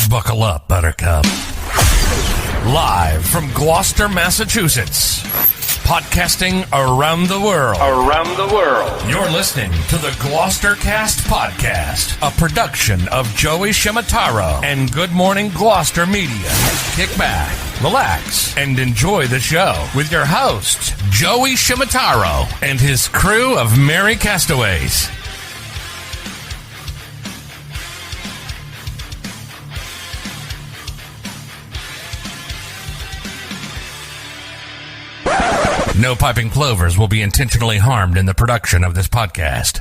Buckle up, Buttercup. Live from Gloucester, Massachusetts. Podcasting around the world. You're listening to the Gloucester Cast Podcast, a production of Joey Shimataro and Good Morning Gloucester Media. Kick back, relax, and enjoy the show with your host, Joey Shimataro, and his crew of merry castaways. No piping plovers will be intentionally harmed in the production of this podcast.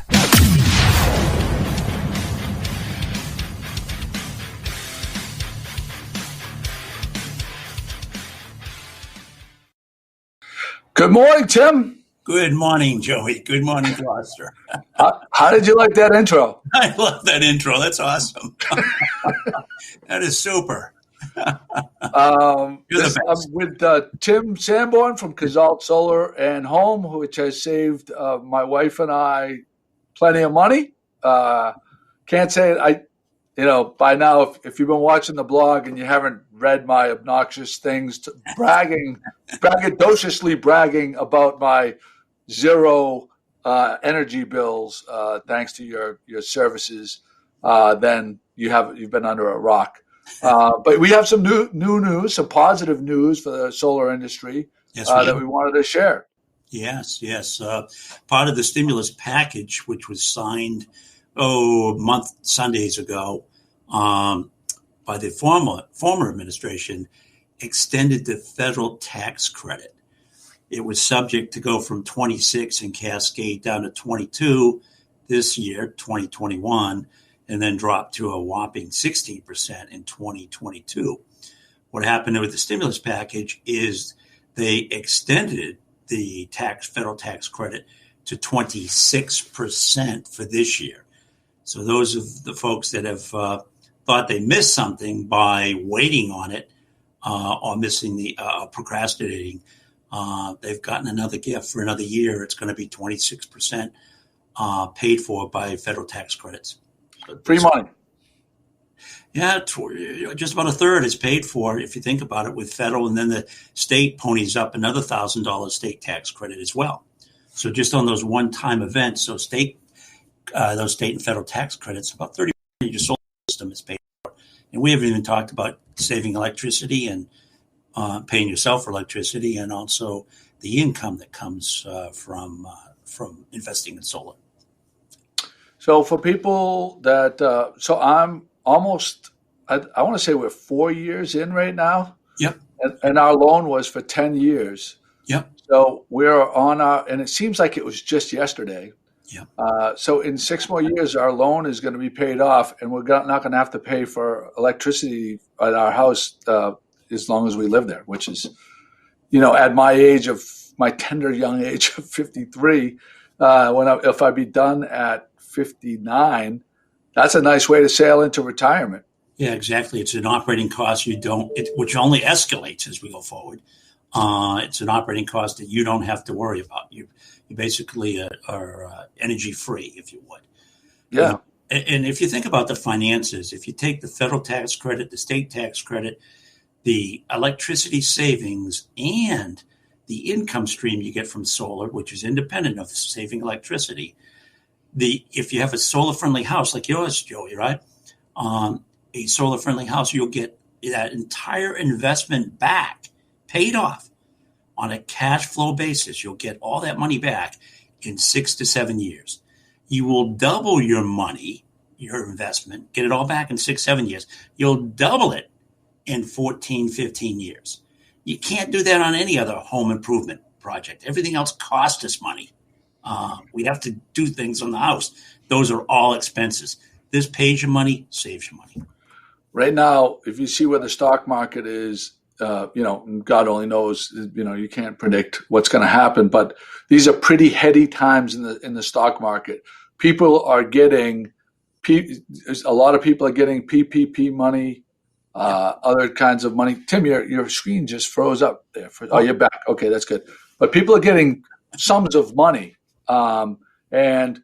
Good morning, Tim. Good morning, Joey. Good morning, Gloucester. How did you like that intro? I love that intro. That's awesome. That is super. I'm with Tim Sanborn from Cazeault Solar and Home, which has saved my wife and I plenty of money. Can't say it. By now, if you've been watching the blog and you haven't read my obnoxious things, braggadociously bragging about my zero energy bills, thanks to your services, then you've been under a rock. But we have some new news, some positive news for the solar industry that we wanted to share. Yes. Part of the stimulus package, which was signed Sundays ago by the former administration, extended the federal tax credit. It was subject to go from 26 and cascade down to 22 this year, 2021. And then dropped to a whopping 16% in 2022. What happened with the stimulus package is they extended the federal tax credit to 26% for this year. So those of the folks that have thought they missed something by waiting on it or missing the procrastinating, they've gotten another gift for another year. It's going to be 26% paid for by federal tax credits. Free money. Yeah, just about a third is paid for, if you think about it, with federal, and then the state ponies up another $1,000 state tax credit as well. So just on those one-time events, those state and federal tax credits, about 30% of your solar system is paid for. And we haven't even talked about saving electricity and paying yourself for electricity, and also the income that comes from investing in solar. So for people that, I'm almost, I want to say we're 4 years in right now. Yep. And our loan was for 10 years. Yep. So we're on and it seems like it was just yesterday. Yep. So in 6 more years, our loan is going to be paid off, and we're not going to have to pay for electricity at our house as long as we live there, which is, at my tender young age of 53, if I be done at 59, that's a nice way to sail into retirement. Yeah, exactly. It's an operating cost which only escalates as we go forward. It's an operating cost that you don't have to worry about. You basically are energy free, if you would. Yeah. And if you think about the finances, if you take the federal tax credit, the state tax credit, the electricity savings, and the income stream you get from solar, which is independent of saving electricity, if you have a solar-friendly house like yours, Joey, right? A solar-friendly house, you'll get that entire investment back, paid off on a cash flow basis. You'll get all that money back in 6 to 7 years. You will double your money, your investment, get it all back in 6, 7 years. You'll double it in 14, 15 years. You can't do that on any other home improvement project. Everything else costs us money. We have to do things on the house. Those are all expenses. This pays your money, saves your money. Right now, if you see where the stock market is, God only knows, you can't predict what's going to happen, but these are pretty heady times in the stock market. People are getting, a lot of people are getting PPP money, other kinds of money. Tim, your screen just froze up there. You're back. Okay, that's good. But people are getting sums of money. And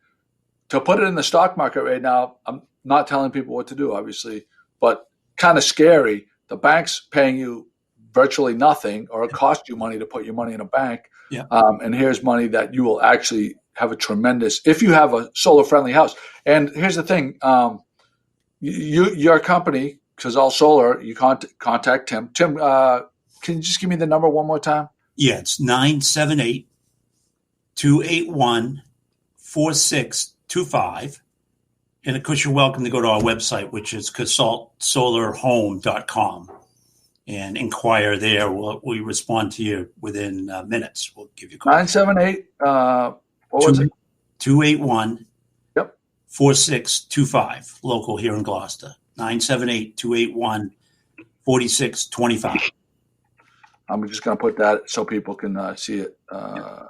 to put it in the stock market right now, I'm not telling people what to do, obviously, but kind of scary. The bank's paying you virtually nothing, or it costs you money to put your money in a bank. Yeah. And here's money that you will actually have a tremendous, if you have a solar friendly house. And here's the thing, your company, Cazeault Solar, you contact Tim. Tim, can you just give me the number one more time? Yeah, it's 978-281-4625. And of course, you're welcome to go to our website, which is cazeaultsolarhome.com, and inquire there. We respond to you within minutes. We'll give you a call. 978, what was it? 281 Yep. 4625, local here in Gloucester. 978-281-4625. I'm just going to put that so people can see it. Okay,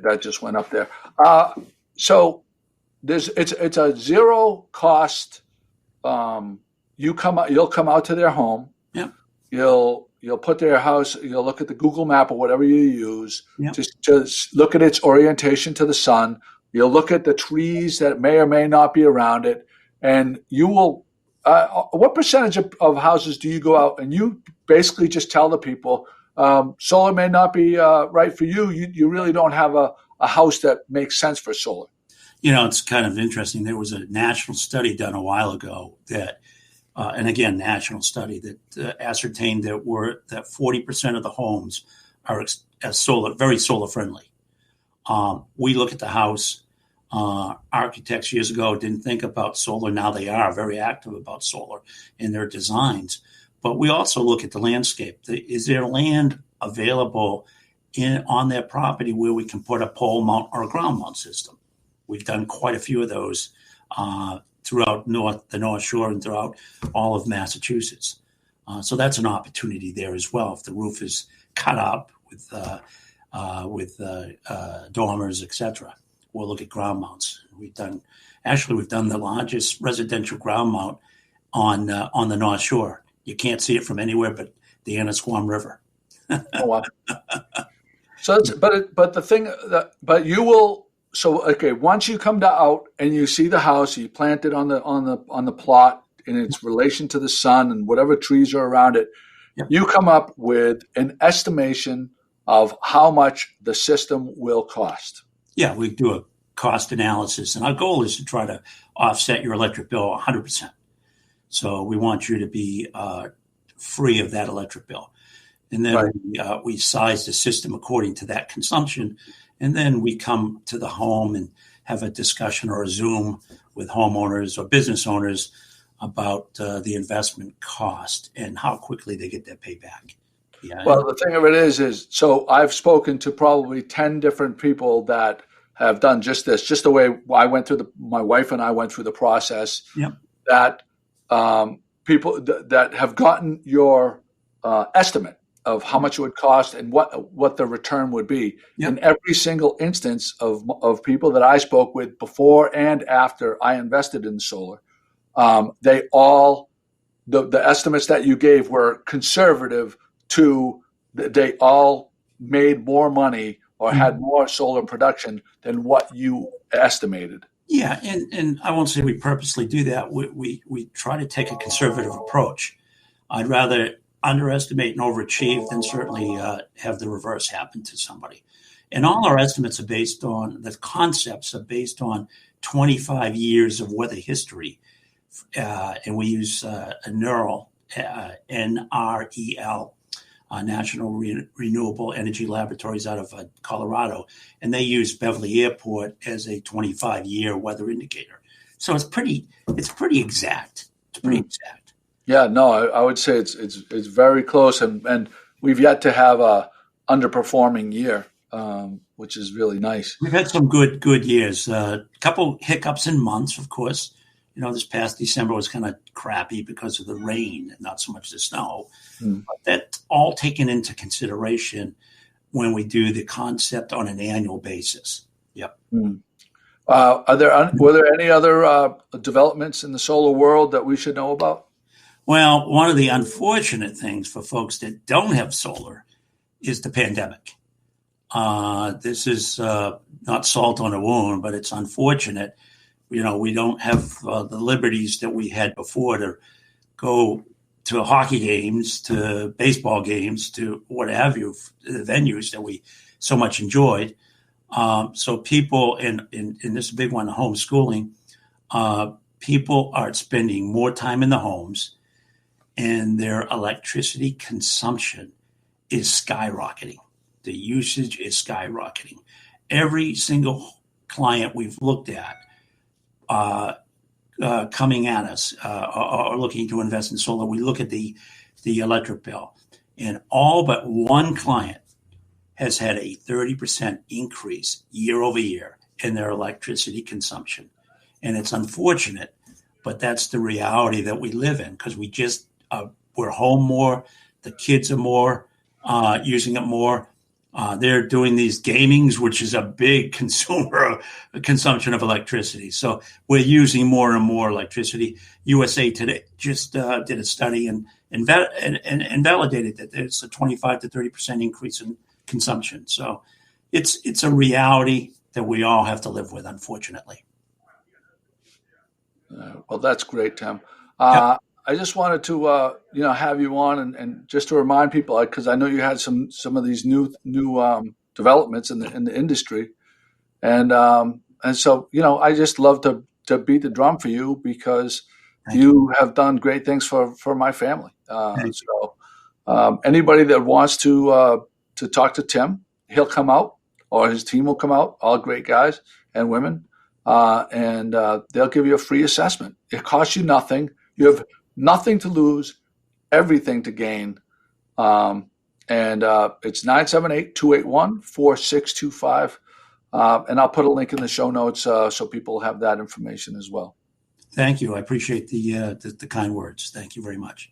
that just went up there. So it's a zero cost. You'll come out to their home. Yeah. You'll put their house. You'll look at the Google map or whatever you use. Yep. Just look at its orientation to the sun. You'll look at the trees that may or may not be around it, and you will. What percentage of houses do you go out and you basically just tell the people solar may not be right for you? You really don't have a house that makes sense for solar. It's kind of interesting. There was a national study done a while ago that, and again, national study that ascertained that 40% of the homes are very solar friendly. We look at the house. Architects years ago didn't think about solar. Now they are very active about solar in their designs. But we also look at the landscape. Is there land available on their property where we can put a pole mount or a ground mount system? We've done quite a few of those throughout the North Shore and throughout all of Massachusetts. So that's an opportunity there as well. If the roof is cut up with dormers, etc., we'll look at ground mounts. We've done the largest residential ground mount on the North Shore. You can't see it from anywhere but the Annisquam River. Oh, wow. So, but the thing but you will. So, okay, once you come out and you see the house, you plant it on the plot in its relation to the sun and whatever trees are around it. Yep. You come up with an estimation of how much the system will cost. Yeah, we do a cost analysis, and our goal is to try to offset your electric bill 100%. So we want you to be free of that electric bill. And then we size the system according to that consumption. And then we come to the home and have a discussion or a Zoom with homeowners or business owners about the investment cost and how quickly they get their payback. Yeah. Well, the thing of it is so I've spoken to probably 10 different people that have done just this, just the way I went through my wife and I went through the process. Yep. That people that have gotten your estimate of how much it would cost and what the return would be. Yep. In every single instance of people that I spoke with before and after I invested in solar, they all the estimates that you gave were conservative. They all made more money or had more solar production than what you estimated. Yeah, and I won't say we purposely do that. We try to take a conservative approach. I'd rather underestimate and overachieve than certainly have the reverse happen to somebody. And all our estimates are based on, the concepts are based on 25 years of weather history. And we use a NREL, NREL, National Renewable Energy Laboratories out of Colorado, and they use Beverly Airport as a 25-year weather indicator. So it's pretty exact. It's pretty exact. Yeah, no, I would say it's very close, and we've yet to have a underperforming year, which is really nice. We've had some good years. A couple hiccups in months, of course. This past December was kind of crappy because of the rain and not so much the snow. But that's all taken into consideration when we do the concept on an annual basis. Yep. Were there any other developments in the solar world that we should know about? Well, one of the unfortunate things for folks that don't have solar is the pandemic. This is not salt on a wound, but it's unfortunate. we don't have the liberties that we had before to go to hockey games, to baseball games, to what have you, the venues that we so much enjoyed. So people, in this big one, homeschooling, people are spending more time in the homes, and their electricity consumption is skyrocketing. The usage is skyrocketing. Every single client we've looked at coming at us or looking to invest in solar, we look at the electric bill, and all but one client has had a 30% increase year over year in their electricity consumption. And it's unfortunate, but that's the reality that we live in, because we're home more. The kids are more using it more. They're doing these gamings, which is a big consumption of electricity. So we're using more and more electricity. USA Today just did a study and validated that there's a 25 to 30% increase in consumption. So it's a reality that we all have to live with, unfortunately. Well, that's great, Tim. Yep. I just wanted to have you on and just to remind people, because I know you had some of these new developments in the industry, and so I just love to beat the drum for you, because you have done great things for my family. So anybody that wants to talk to Tim, he'll come out, or his team will come out, all great guys and women, and they'll give you a free assessment. It costs you nothing. You have nothing to lose, everything to gain. And it's 978-281-4625. And I'll put a link in the show notes so people have that information as well. Thank you. I appreciate the kind words. Thank you very much.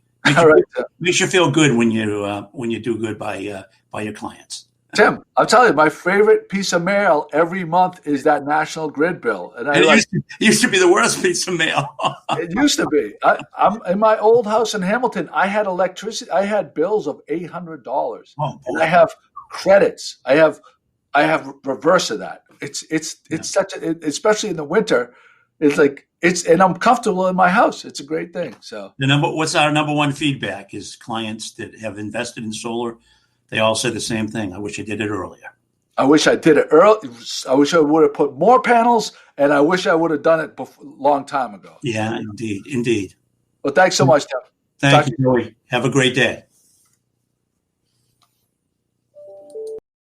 Makes you feel good when you do good by your clients. Tim, I'll tell you, my favorite piece of mail every month is that National Grid bill. And it used to be the worst piece of mail. It used to be. I'm in my old house in Hamilton. I had electricity. I had bills of $800, and I have credits. I have reverse of that. It's such especially in the winter. It's like and I'm comfortable in my house. It's a great thing. So what's our number one feedback is clients that have invested in solar. They all say the same thing. I wish I did it earlier. I wish I did it early. I wish I would have put more panels, and I wish I would have done it a long time ago. Yeah, indeed. Well, thanks so much, Tim. Thank you, Joey. Have a great day.